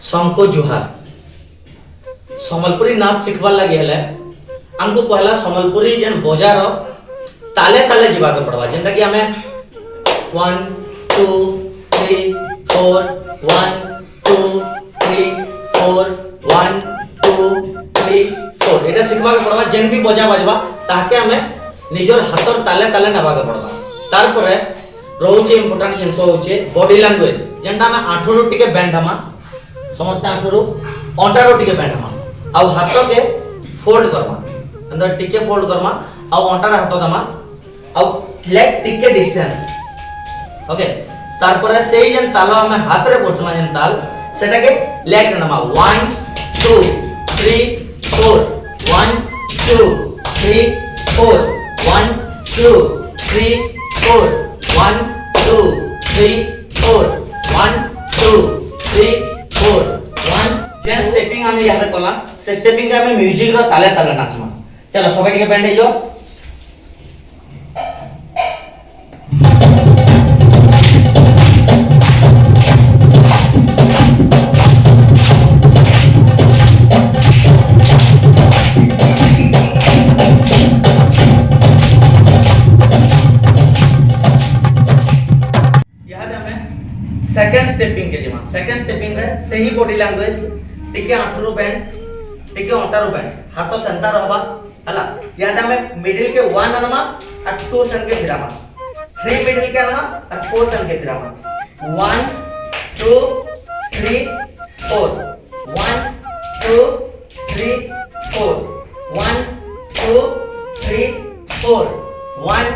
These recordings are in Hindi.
शंको जुहार संबलपुरी नाच सिखबार लगे हेले हमको पहला संबलपुरी जन बजार ताले ताले जीवा के पड़वा जेंता कि हमें 1 2 3 4 1 2 3 4 1 2 3 4 एटा सिखबा के पड़वा जेन भी बजा बजवा ताके हमें निजर हाथर ताले ताले नबा के पड़वा तार परे रोचे इंपोर्टेंट जिनस होचे बॉडी लैंग्वेज जेंटा हमें आठरो टिके बैंड हमा समस्त आठरो अंटारो टिके बैंड हमा आ हाथ के फोल्ड करमा अंदर टिके फोल्ड करमा आ अंटार हाथ दमा आ लेग टिके डिस्टेंस ओके तार परे सेही जन तालो हमें हाथ रे बसमा जन ताल सेटा के लेग नमा 1 2 3 4 1 2 3 4 1 2 3 4 1 2 3 4 1 2 3 4 1 जे स्टेपिंग हमें याद कला से स्टेपिंग का हमें म्यूजिक रो ताले ताले नाचमा चलो सबे टिके बैंड जो सेकंड स्टेपिंग के जमा सेकंड स्टेपिंग रे सही बॉडी लैंग्वेज टिके आठरो बैंड टिके अंटारो बैंड हाथ सेंटा रहबा हला याद हमें मिडिल के 1 अनमा और 2 सन के फिरामा 3 मिडिल के अनमा और 4 सन के फिरामा 1 2 3 4 1 2 3 4 1 2 3 4 1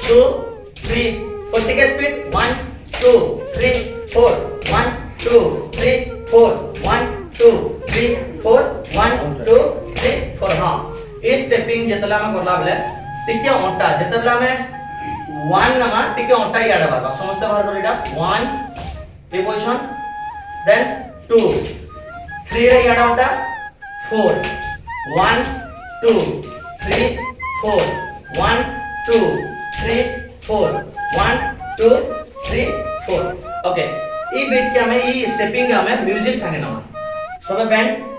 2 3 4 टिके स्पीड 1 2 3 4 1 2 3 4 1 2 3 4 1 2 3 4 हां ए स्टेपिंग जेतला में करला बेले टिके ओंटा जेतला में 1 नमा टिके ओंटा याडा बाबा समस्त बाहर कर एटा 1 ए पोजीशन देन 2 3 रे याडा ओंटा 4 1 2 3 4 1 2 3 4 1 2 3 4 ओके ई बीट के हमें ई स्टेपिंग के हमें म्यूजिक संगे नमा सबे बैंड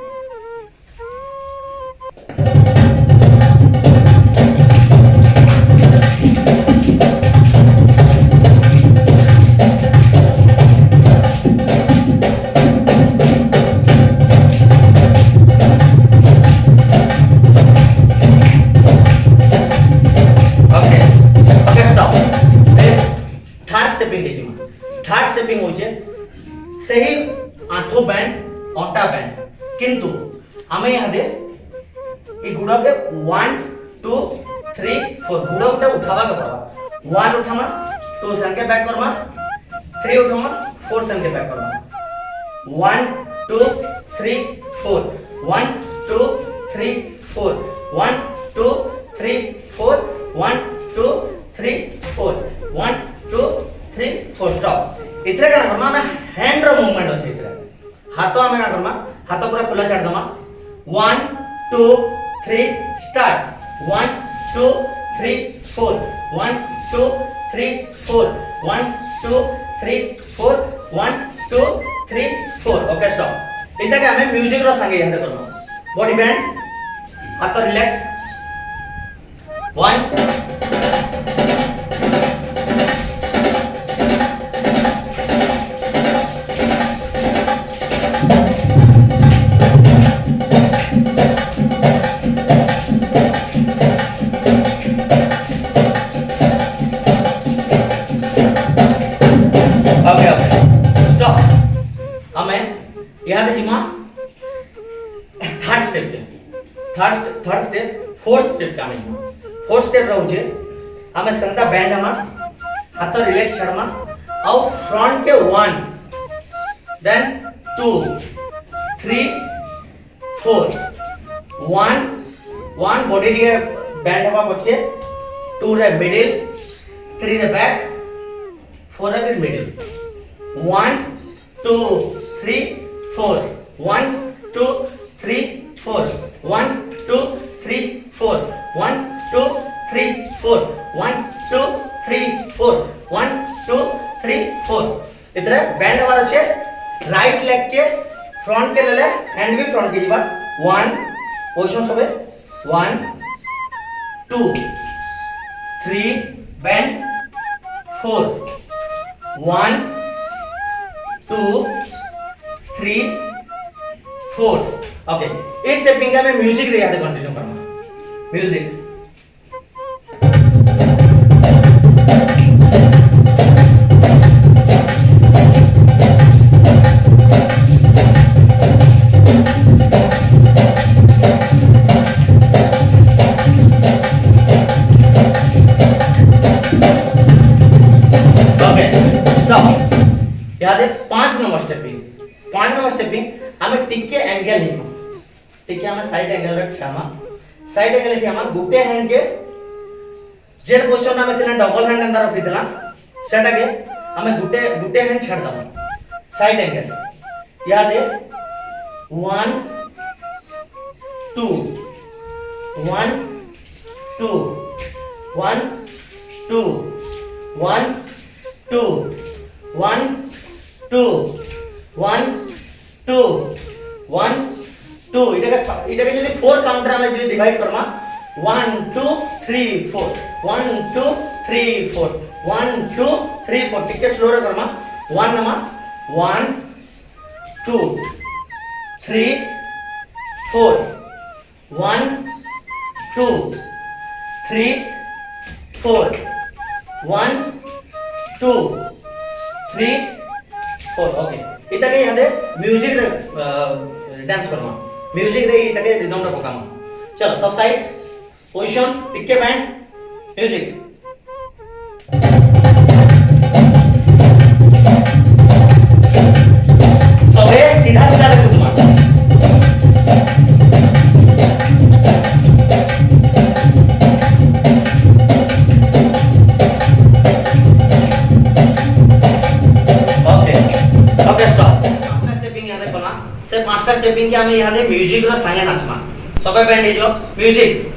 थर्ड स्टेपिंग होचे सही आठो बैंड ओंटा बैंड किंतु हमें यहां दे ई गुड़ा के 1 2 3 4 गुड़ा उठा उठावा के पड़वा 1 उठामा 2 सन के बैक करमा 3 उठामा 4 सन के बैक करमा 1 2 3 4 1 2 3 4 1 2 3 4 1 2 3 4 1 2 3 4 स्टॉप इतरे का करमा में हैंड रो मूवमेंट अछि इतरे हाथो में का करमा हाथो पूरा खुला छाड़ दमा 1 2 3 स्टार्ट 1 2 3 4 1 2 3 4 1 2 3 4 1 2 3 4 ओके स्टॉप इता के हमें म्यूजिक रो संगे याद करनो बॉडी बैंड हाथ relax 1 third step fourth step का में फोर्थ स्टेप रहउजे हमें संता बैंड हमा हाथ रिलैक्स छड़मा और फ्रंट के 1 देन 2 3 4 1 बॉडी के बैंड हमा बचके 2 रे मिडिल 3 रे बैक 4 रे मिडिल 1 2 3 4 1 2 3 4 1 2 3 4 1 2 3 4 1 2 3 4 1 2 3 4 इतरे बैंड हमारा छे राइट लेग के फ्रंट पोजिशन सबे 1 2 3 बैंड 4 1 2 3 4 ओके इस स्टेपिंग का मैं म्यूजिक रे याद कंटिन्यू करना म्यूजिक याद 5 नंबर स्टेपिंग हमें टिके एंगल लिखो टिके हमें साइड एंगल रे ठियामा गुटे हैंड के जेड पोजीशन में थिला डबल हैंड अंदर रखि दिला सेटा के हमें गुटे हैंड छाड़ दम साइड एंगल याद 1 2 1 2 1 2 1 2 1 2 1 2 1 2 इटा के जदी 4 काउंटर में जदी डिवाइड करमा 1 2 3 4 1 2 3 4 1 2 3 4 टिके स्लो रे करमा 1 नमा 1 2 3 4 1 2 3 4 1 2 3 4 ओके इता के याद म्यूजिक रे डांस करमा म्यूजिक रे इता के रिदम रे पकामा चलो सब साइड पोजीशन टिके बैंड म्यूजिक सबे सीधा सीधा देखो तुम से पांचटा स्टेपिंग के हमें यहाँ दे म्यूजिक रो संगे नाचमा सबे बैंड हे जो म्यूजिक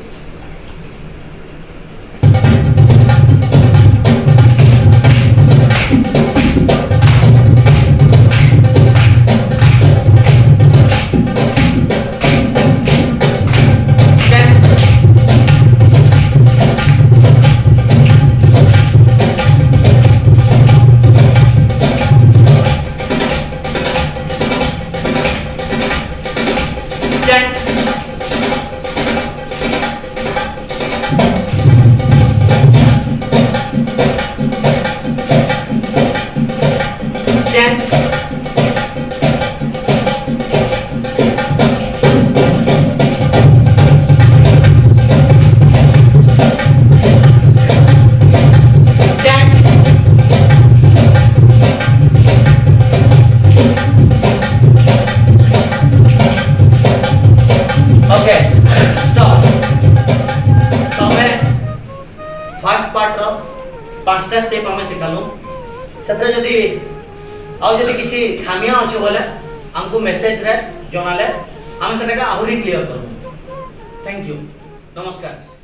पांचटा स्टेप हमें सिखालु सत्र जदी आउ जदी किछि खामिया अछि बोले हमको मैसेज रे जनाले हम सेटा का आहुरी क्लियर करू थैंक यू नमस्कार।